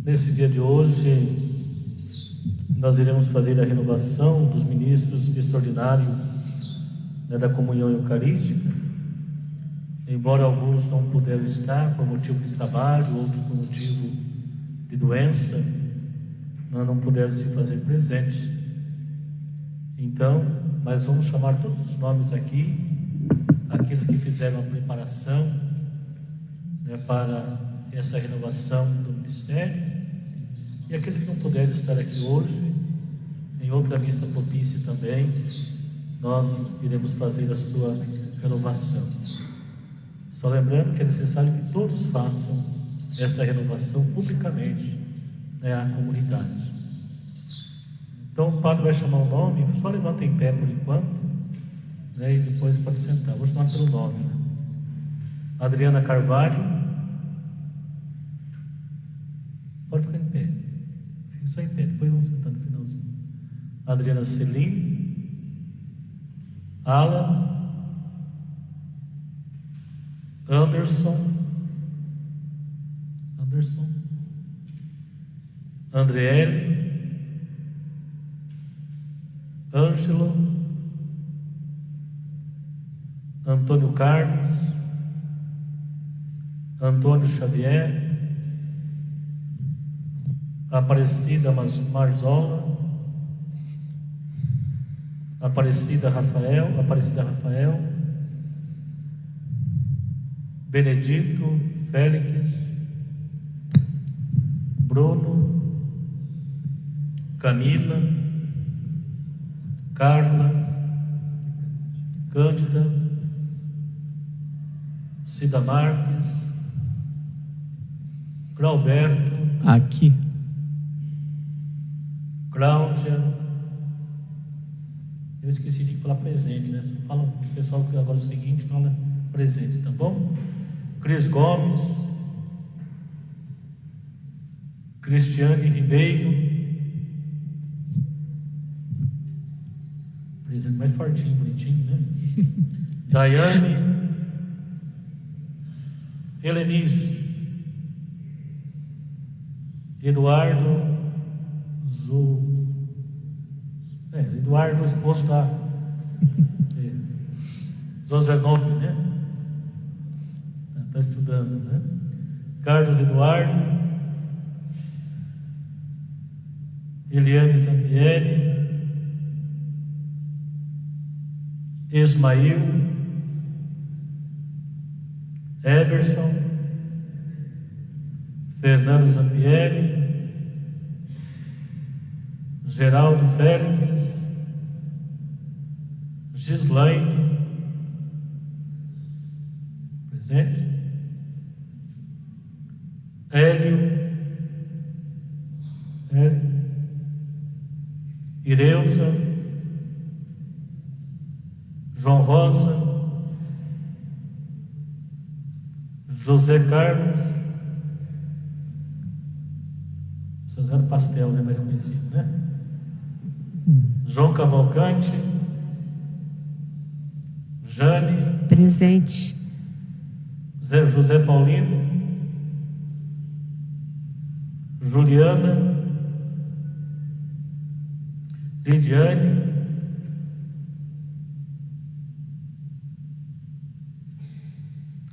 Nesse dia de hoje, nós iremos fazer a renovação dos ministros extraordinários, da comunhão eucarística. Embora alguns não puderam estar por motivo de trabalho, outros por motivo de doença, não puderam se fazer presentes. Então, mas vamos chamar todos os nomes aqui, aqueles que fizeram a preparação, para essa renovação do ministério, e aqueles que não puderam estar aqui hoje, em outra missa propícia também, nós iremos fazer a sua renovação. Só lembrando que é necessário que todos façam essa renovação publicamente, à comunidade. Então o padre vai chamar o nome, só levanta em pé por enquanto, e depois pode sentar. Vou chamar pelo nome. Adriana Carvalho. Pode ficar em pé. Fica só em pé, depois vamos sentar no finalzinho. Adriana Celim. Alan. Anderson. Andriele. Ângelo. Antônio Carlos. Antônio Xavier. Aparecida Marzola. Aparecida Rafael. Benedito Félix. Bruno. Camila. Carla. Cândida. Cida Marques. Clauberto. Aqui. Cláudia. Eu esqueci de falar presente, Fala o pessoal que agora é o seguinte, fala presente, tá bom? Cris Gomes. Cristiane Ribeiro. Presente mais fortinho, bonitinho, Daiane. Helenice. Eduardo. Eduardo, esposo da Zozenove, Está estudando, Carlos Eduardo. Eliane Zampieri. Ismael. Everson. Fernando Zampieri. Geraldo Félix. Gislaine. Presente. Hélio. Ireusa. João Rosa. José Carlos. José Pastel, mais conhecido, João Cavalcante. Jane. Presente. José Paulino. Juliana. Lidiane.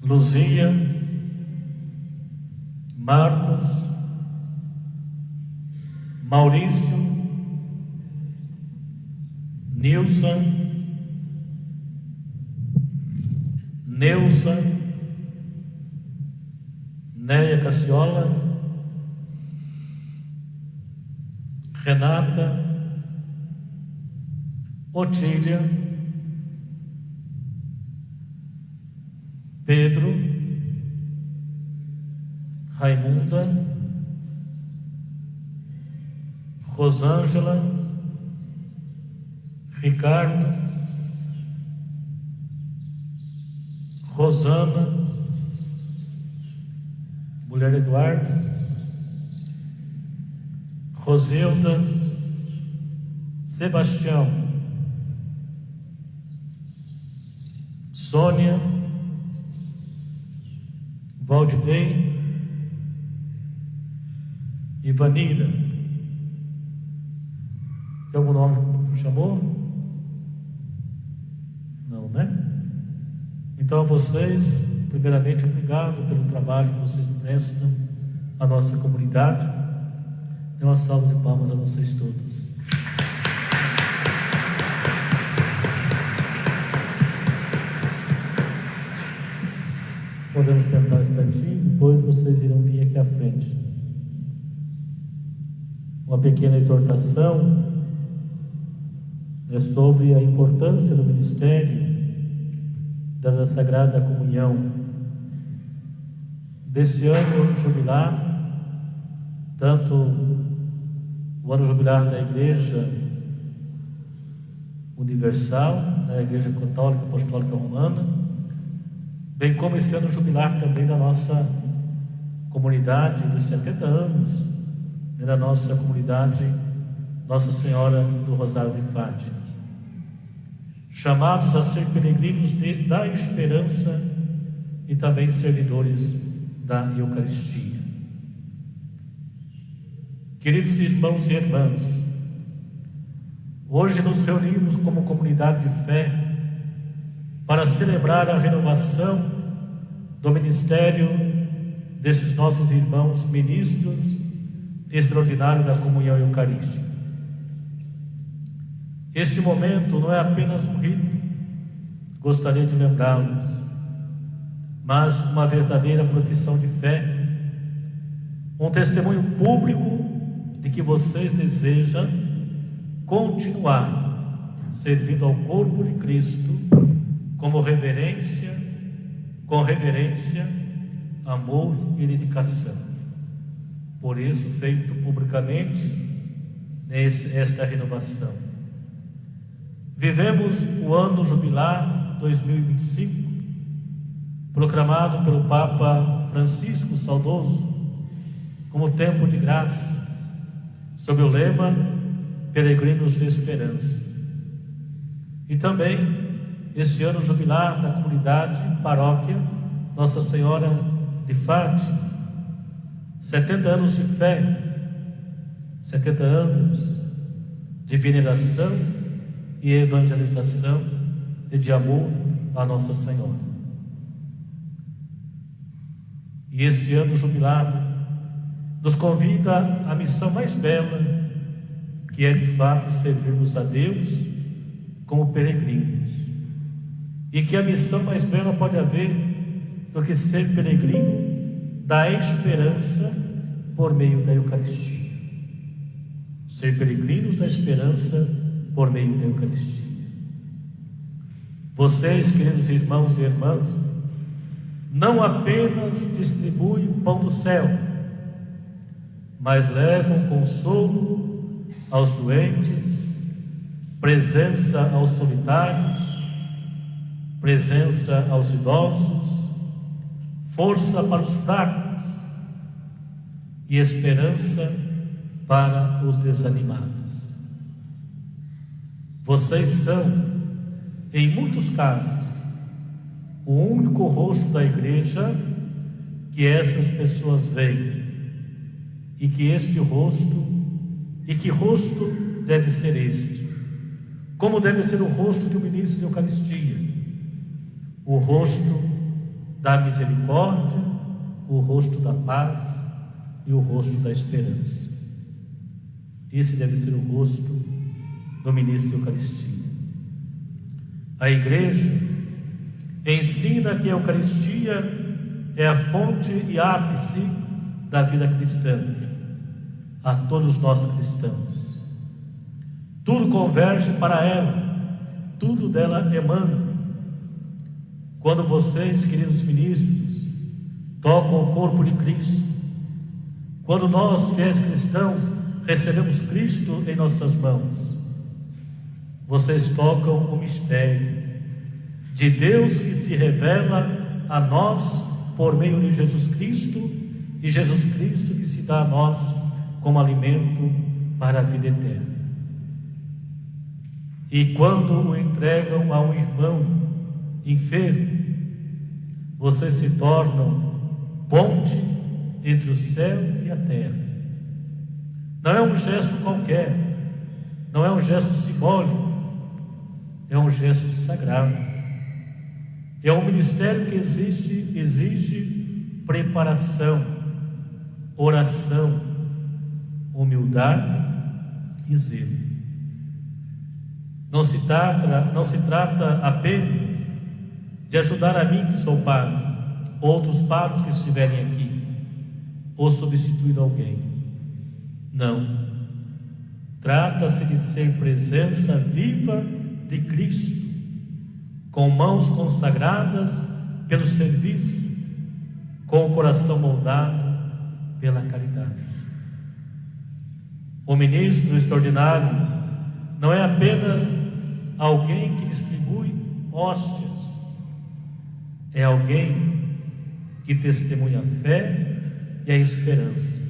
Luzia. Marcos. Maurício. Nilson. Neuza. Néia Cassiola. Renata. Otília. Pedro. Raimunda. Rosângela. Ricardo. Rosana. Mulher Eduardo. Rosilda. Sebastião. Sônia. Valdinei. Ivanira. Tem algum nome que chamou? Não, né? Então a vocês, primeiramente, obrigado pelo trabalho que vocês prestam à nossa comunidade. Dê uma salva de palmas a vocês todos. Podemos sentar um instantinho, depois vocês irão vir aqui à frente. Uma pequena exortação sobre a importância do ministério da Sagrada Comunhão. Desse ano jubilar, tanto o ano jubilar da Igreja Universal, da Igreja Católica Apostólica Romana, bem como esse ano jubilar também da nossa comunidade dos 70 anos, da nossa comunidade Nossa Senhora do Rosário de Fátima, chamados a ser peregrinos da esperança e também servidores da Eucaristia. Queridos irmãos e irmãs, hoje nos reunimos como comunidade de fé para celebrar a renovação do ministério desses nossos irmãos ministros extraordinários da comunhão eucarística. Este momento não é apenas um rito, gostaria de lembrá-los, mas uma verdadeira profissão de fé, um testemunho público de que vocês desejam continuar servindo ao corpo de Cristo com reverência, amor e dedicação. Por isso, feito publicamente esta renovação. Vivemos o ano jubilar 2025, proclamado pelo Papa Francisco Saudoso como tempo de graça, sob o lema Peregrinos de Esperança. E também este ano jubilar da comunidade paróquia Nossa Senhora de Fátima, 70 anos de fé, 70 anos de veneração e evangelização e de amor a Nossa Senhora. E este ano jubilado nos convida à missão mais bela, que é de fato servirmos a Deus como peregrinos. E que a missão mais bela pode haver do que ser peregrino da esperança por meio da Eucaristia. Ser peregrinos da esperança por meio da Eucaristia. Vocês, queridos irmãos e irmãs, não apenas distribuem o pão do céu, mas levam consolo aos doentes, presença aos solitários, presença aos idosos, força para os fracos e esperança para os desanimados. Vocês são, em muitos casos, o único rosto da igreja que essas pessoas veem, e que este rosto, e que rosto deve ser este? Como deve ser o rosto de um ministro de Eucaristia? O rosto da misericórdia, o rosto da paz e o rosto da esperança. Esse deve ser o rosto do ministro de Eucaristia. A igreja ensina que a Eucaristia é a fonte e ápice da vida cristã, a todos nós cristãos. Tudo converge para ela, tudo dela emana. Quando vocês, queridos ministros, tocam o corpo de Cristo, quando nós, fiéis cristãos, recebemos Cristo em nossas mãos, vocês tocam o mistério de Deus que se revela a nós por meio de Jesus Cristo, e Jesus Cristo que se dá a nós como alimento para a vida eterna. E quando o entregam a um irmão enfermo, vocês se tornam ponte entre o céu e a terra, Não é um gesto qualquer, não é um gesto simbólico, é um gesto sagrado. É um ministério que exige preparação, oração, humildade e zelo. Não se trata apenas de ajudar a mim que sou padre, outros padres que estiverem aqui, ou substituir alguém. Não. Trata-se de ser presença viva de Cristo, com mãos consagradas pelo serviço, com o coração moldado pela caridade. O ministro extraordinário não é apenas alguém que distribui hóstias, é alguém que testemunha a fé e a esperança,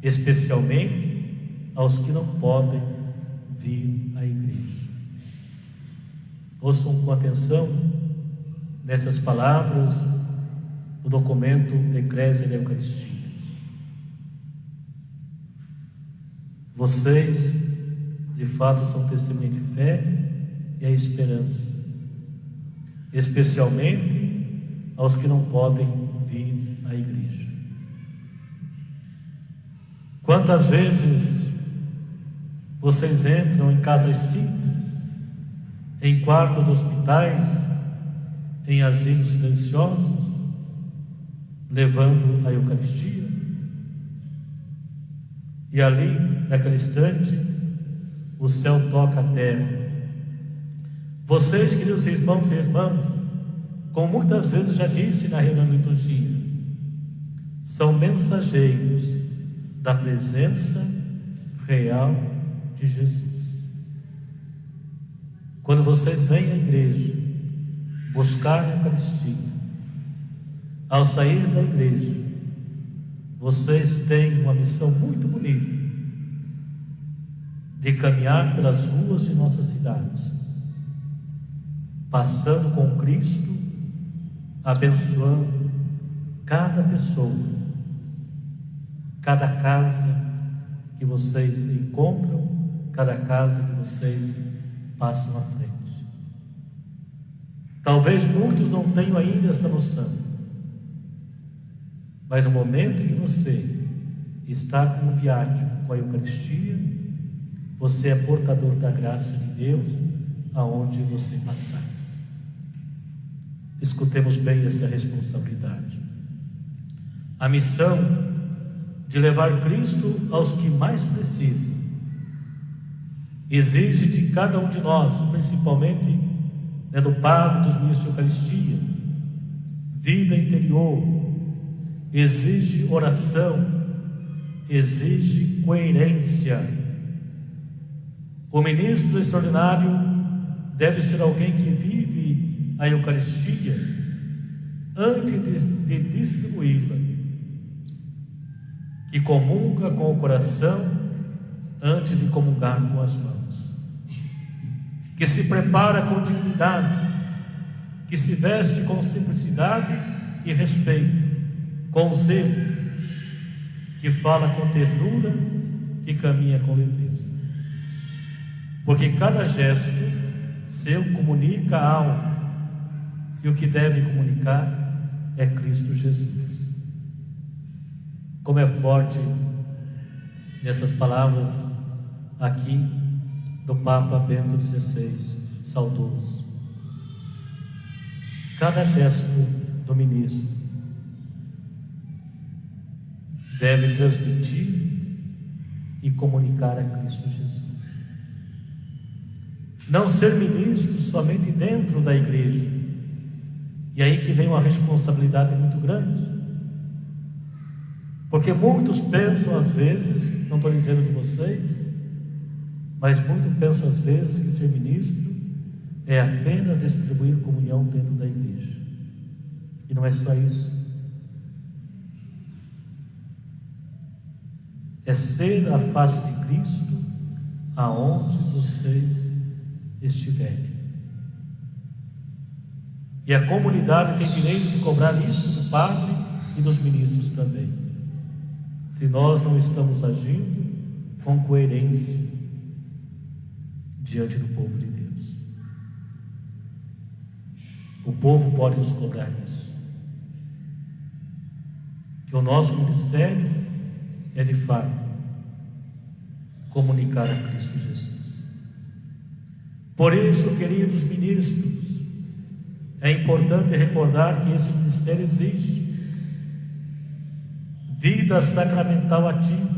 especialmente aos que não podem vir à igreja. Ouçam com atenção nessas palavras do documento Eclésia da Eucaristia. Vocês, de fato, são testemunha de fé e a esperança, especialmente aos que não podem vir à igreja. Quantas vezes vocês entram em casas simples, em quartos de hospitais, em asilos silenciosos, levando a Eucaristia? E ali, naquele instante, o céu toca a terra. Vocês, queridos irmãos e irmãs, como muitas vezes já disse na reunião de liturgia, são mensageiros da presença real de Jesus. Quando vocês vêm à igreja buscar a Eucaristia, ao sair da igreja, vocês têm uma missão muito bonita de caminhar pelas ruas de nossa cidade, passando com Cristo, abençoando cada pessoa, cada casa que vocês encontram, cada casa que vocês passam à frente. Talvez muitos não tenham ainda esta noção, mas no momento em que você está como viático com a Eucaristia, você é portador da graça de Deus aonde você passar. Escutemos bem esta responsabilidade. A missão de levar Cristo aos que mais precisam exige de cada um de nós, principalmente do padre, dos ministros de Eucaristia, vida interior, exige oração, exige coerência. O ministro extraordinário deve ser alguém que vive a Eucaristia antes de distribuí-la, que comunga com o coração antes de comungar com as mãos, que se prepara com dignidade, que se veste com simplicidade e respeito, com zelo, que fala com ternura, que caminha com leveza. Porque cada gesto seu comunica algo, e o que deve comunicar é Cristo Jesus. Como é forte nessas palavras aqui do Papa Bento XVI, saudoso. Cada gesto do ministro deve transmitir e comunicar a Cristo Jesus. Não ser ministro somente dentro da igreja, e aí que vem uma responsabilidade muito grande, porque muitos pensam às vezes, não estou dizendo de vocês, mas muitos pensam às vezes que ser ministro é apenas distribuir comunhão dentro da igreja, e não é só isso. É ser a face de Cristo aonde vocês estiverem. E a comunidade tem direito de cobrar isso do padre e dos ministros também. Se nós não estamos agindo com coerência diante do povo de Deus. O povo pode nos cobrar isso, que o nosso ministério é de fato comunicar a Cristo Jesus. Por isso, queridos ministros, é importante recordar que este ministério exige vida sacramental ativa,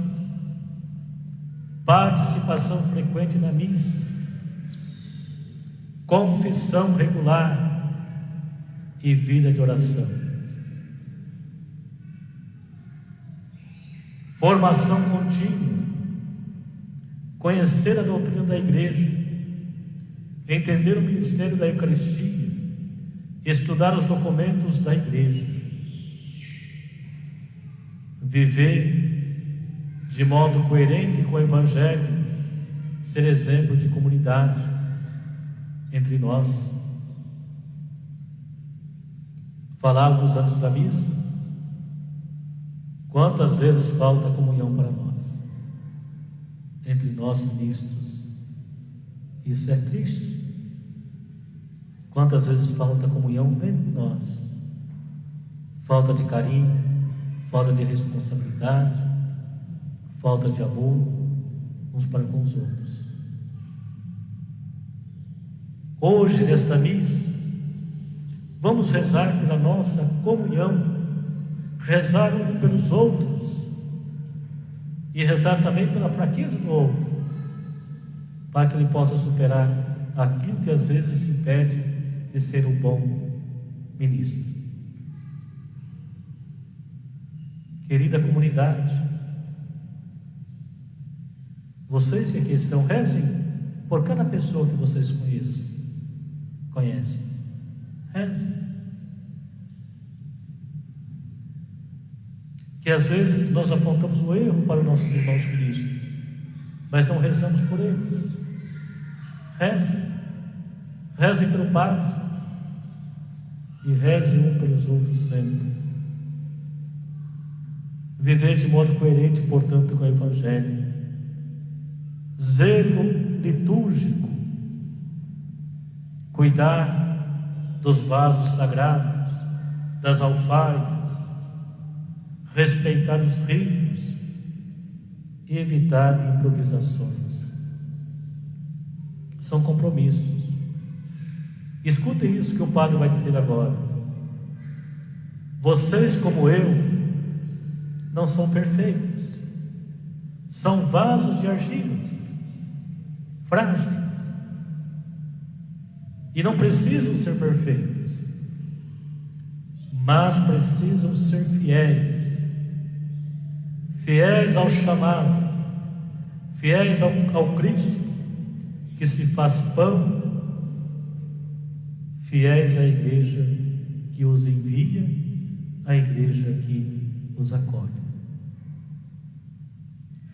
participação frequente na missa, confissão regular e vida de oração. Formação contínua, conhecer a doutrina da igreja, entender o ministério da Eucaristia, estudar os documentos da igreja, viver de modo coerente com o Evangelho, ser exemplo de comunidade entre nós. Falávamos antes da missa, quantas vezes falta comunhão para nós, entre nós ministros. Isso é triste. Quantas vezes falta comunhão entre nós, falta de carinho, falta de responsabilidade, falta de amor uns para com os outros. Hoje, nesta missa, vamos rezar pela nossa comunhão, rezar uns pelos outros e rezar também pela fraqueza do outro, para que ele possa superar aquilo que às vezes impede de ser um bom ministro. Querida comunidade, vocês que aqui estão, rezem por cada pessoa que vocês conhecem. Rezem. Que às vezes nós apontamos o erro para os nossos irmãos ministros, mas não rezamos por eles. Rezem pelo Padre e rezem um pelos outros sempre. Viver de modo coerente, portanto, com o Evangelho. Zelo litúrgico, cuidar dos vasos sagrados, das alfaias, respeitar os ritos e evitar improvisações. São compromissos. Escutem isso que o Padre vai dizer agora. Vocês, como eu, não são perfeitos, são vasos de argilas, frágeis, e não precisam ser perfeitos, mas precisam ser fiéis ao chamado, fiéis ao Cristo que se faz pão, fiéis à igreja que os envia, à igreja que os acolhe.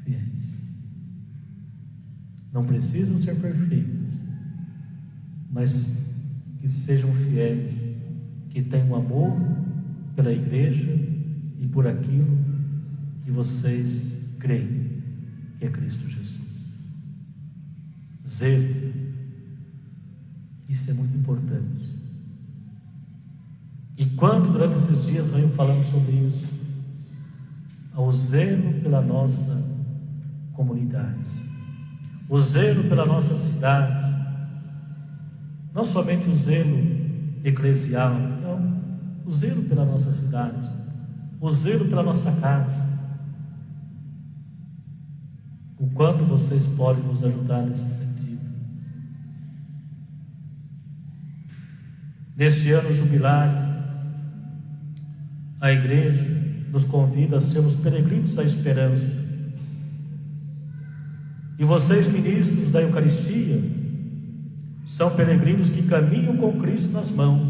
Fiéis. Não precisam ser perfeitos, mas que sejam fiéis, que tenham amor pela igreja e por aquilo que vocês creem que é Cristo Jesus. Zelo. Isso é muito importante. E quando durante esses dias venho falando sobre isso, ao zelo pela nossa comunidade, o zelo pela nossa cidade, não somente o zelo eclesial, não, o zelo pela nossa cidade, o zelo pela nossa casa. O quanto vocês podem nos ajudar nesse sentido. Neste ano jubilar, a igreja nos convida a sermos peregrinos da esperança. E vocês, ministros da Eucaristia, são peregrinos que caminham com Cristo nas mãos,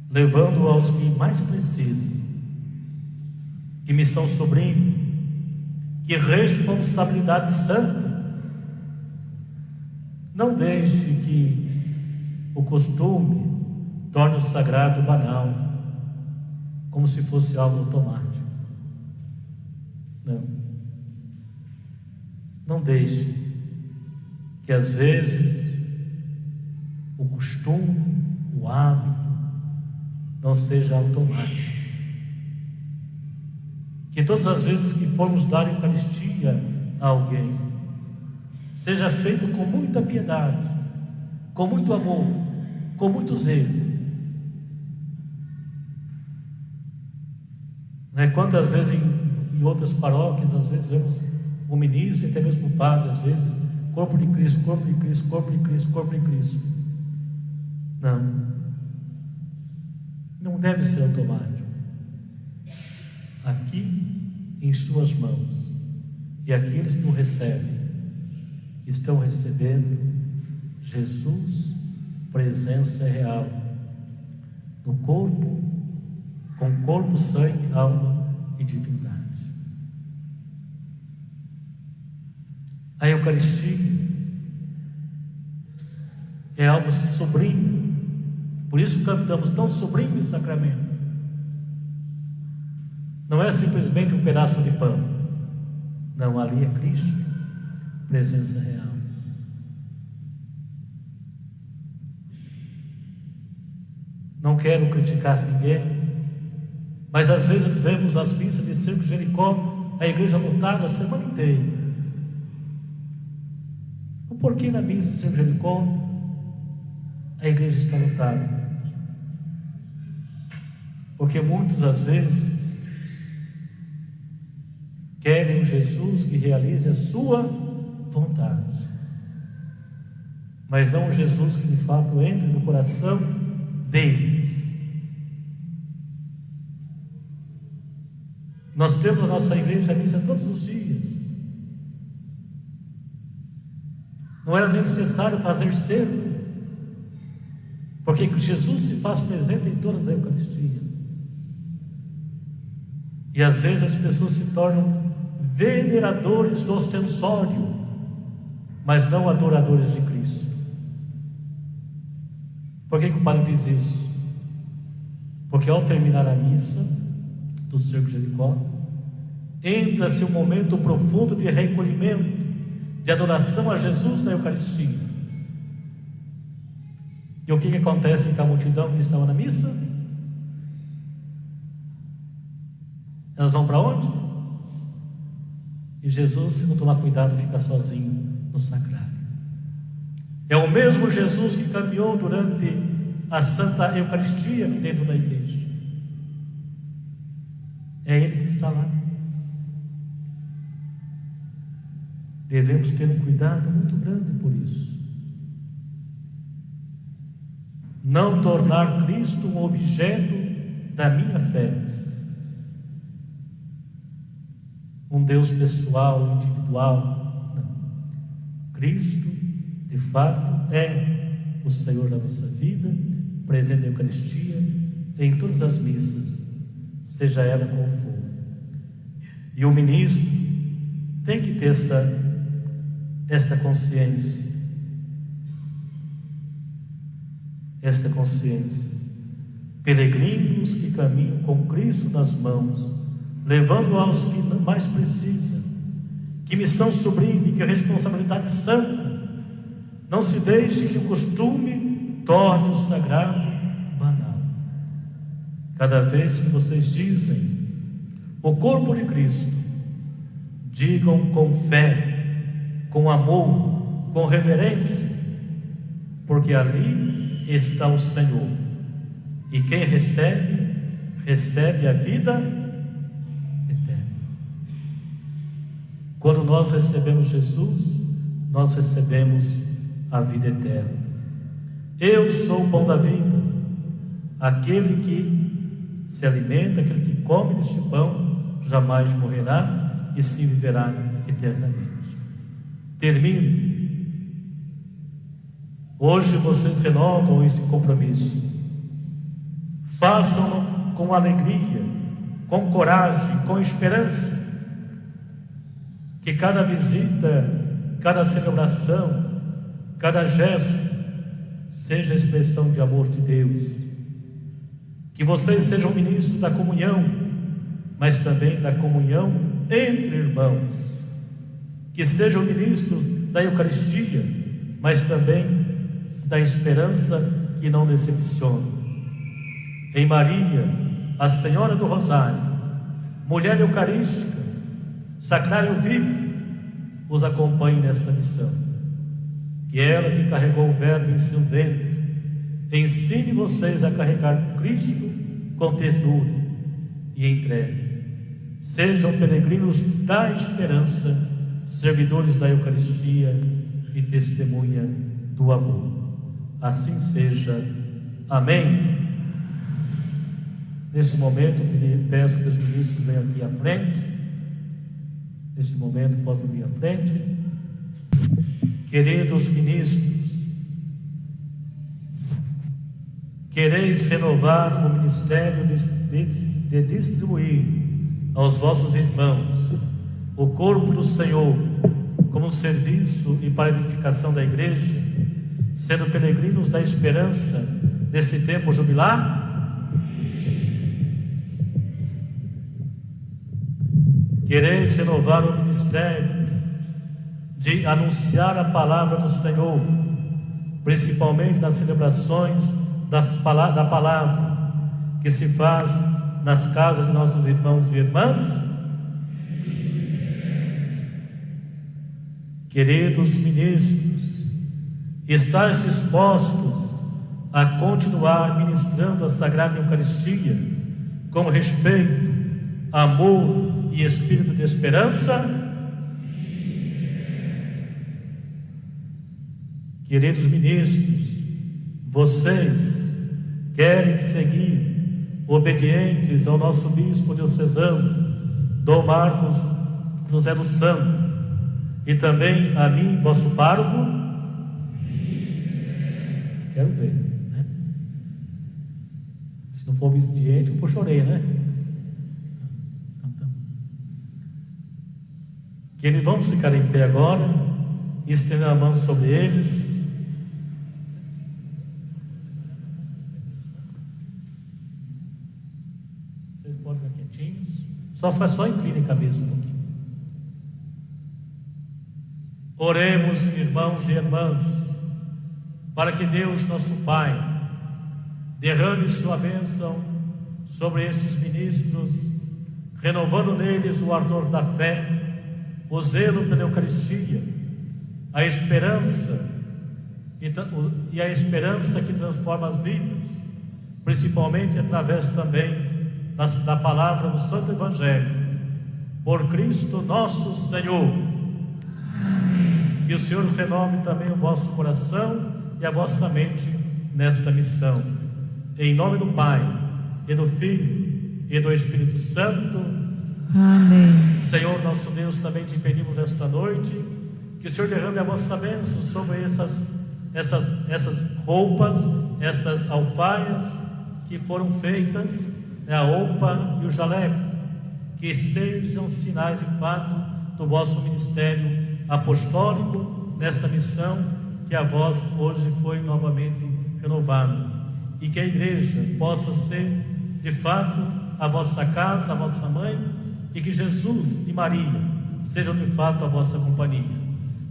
levando-o aos que mais precisam. Que missão sublime, que responsabilidade santa. Não deixe que o costume torne o sagrado banal, como se fosse algo automático. Não. Não deixe que às vezes o costume, o hábito, não seja automático. Que todas as vezes que formos dar Eucaristia a alguém, seja feito com muita piedade, com muito amor, com muito zelo. Quantas vezes em outras paróquias, às vezes vemos o ministro e até mesmo o padre, às vezes, corpo de Cristo, corpo de Cristo, corpo de Cristo, corpo de Cristo. Não deve ser automático. Aqui em suas mãos, e aqueles que o recebem estão recebendo Jesus, presença real no corpo, com corpo, sangue, alma e divindade. A Eucaristia é algo sublime, por isso cantamos tão sublime sacramento. Não é simplesmente um pedaço de pão, não, ali é Cristo, presença real. Não quero criticar ninguém, mas às vezes vemos as missas de Cerco de Jericó, a igreja lotada a semana inteira. O porquê na missa de Cerco de Jericó a igreja está lotada? Porque muitas às vezes querem um Jesus que realize a sua vontade, mas não um Jesus que de fato entre no coração deles. Nós temos na nossa igreja a missa todos os dias. Não era nem necessário fazer cedo, porque Jesus se faz presente em todas as Eucaristias. E às vezes as pessoas se tornam veneradores do ostensório, mas não adoradores de Cristo. Por que o padre diz isso? Porque ao terminar a missa do Cerco de Jericó, entra-se um momento profundo de recolhimento, de adoração a Jesus na Eucaristia. E o que acontece com a multidão que estava na missa? Elas vão para onde? E Jesus, se não tomar cuidado, fica sozinho no sacrário. É o mesmo Jesus que caminhou durante a Santa Eucaristia aqui dentro da igreja. É Ele que está lá. Devemos ter um cuidado muito grande por isso. Não tornar Cristo um objeto da minha fé, um Deus pessoal, individual. Não. Cristo, de fato, é o Senhor da nossa vida, presente na Eucaristia, em todas as missas, seja ela qual for. E o ministro tem que ter esta consciência. Esta consciência. Peregrinos que caminham com Cristo nas mãos, levando aos que mais precisam. Que missão sublime, que responsabilidade santa. Não se deixe que o costume torne o sagrado banal. Cada vez que vocês dizem o corpo de Cristo, digam com fé, com amor, com reverência, porque ali está o Senhor, e quem recebe, recebe a vida eterna. Quando nós recebemos Jesus, nós recebemos a vida eterna. Eu sou o pão da vida. Aquele que se alimenta, aquele que come deste pão, jamais morrerá e se viverá eternamente. Termino. Hoje vocês renovam esse compromisso. Façam-no com alegria, com coragem, com esperança. Que cada visita, cada celebração, cada gesto seja expressão de amor de Deus. Que vocês sejam ministros da comunhão, mas também da comunhão entre irmãos. que sejam ministros da Eucaristia, mas também da esperança que não decepciona. Em Maria, a Senhora do Rosário, mulher eucarística, sacrário vivo, os acompanhe nesta missão. Que ela, que carregou o Verbo em seu ventre, ensine vocês a carregar Cristo com ternura e entrega. Sejam peregrinos da esperança, servidores da Eucaristia e testemunha do amor. Assim seja. Amém. Neste momento, peço que os ministros venham aqui à frente. Neste momento, possam vir à frente. Queridos ministros, quereis renovar o ministério de distribuir aos vossos irmãos o corpo do Senhor como serviço e para a edificação da igreja, sendo peregrinos da esperança nesse tempo jubilar? Quereis renovar o ministério de anunciar a palavra do Senhor, principalmente nas celebrações da palavra que se faz nas casas de nossos irmãos e irmãs? Queridos ministros, estáis dispostos a continuar ministrando a Sagrada Eucaristia com respeito, amor e espírito de esperança? Queridos ministros, vocês querem seguir obedientes ao nosso bispo diocesano, Dom Marcos José dos Santos, e também a mim, vosso pároco? Quero ver, né? Se não for obediente, eu puxo a orelha, né? Que eles vão ficar em pé agora e estender a mão sobre eles. Vocês podem ficar quietinhos. Só incline a cabeça um pouquinho. Oremos, irmãos e irmãs, para que Deus, nosso Pai, derrame sua bênção sobre estes ministros, renovando neles o ardor da fé, o zelo pela Eucaristia, a esperança e a esperança que transforma as vidas, principalmente através também da palavra do Santo Evangelho, por Cristo nosso Senhor. Amém. Que o Senhor renove também o vosso coração e a vossa mente nesta missão. Em nome do Pai, e do Filho, e do Espírito Santo. Amém. Senhor nosso Deus, também te pedimos nesta noite que o Senhor derrame a vossa bênção sobre essas roupas, estas alfaias que foram feitas, a roupa e o jaleco, que sejam sinais de fato do vosso ministério apostólico nesta missão que a vós hoje foi novamente renovada, e que a igreja possa ser de fato a vossa casa, a vossa mãe, e que Jesus e Maria sejam de fato a vossa companhia.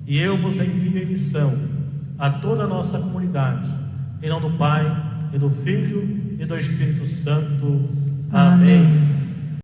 E eu vos envio em missão a toda a nossa comunidade, em nome do Pai, e do Filho, e do Espírito Santo. Amém.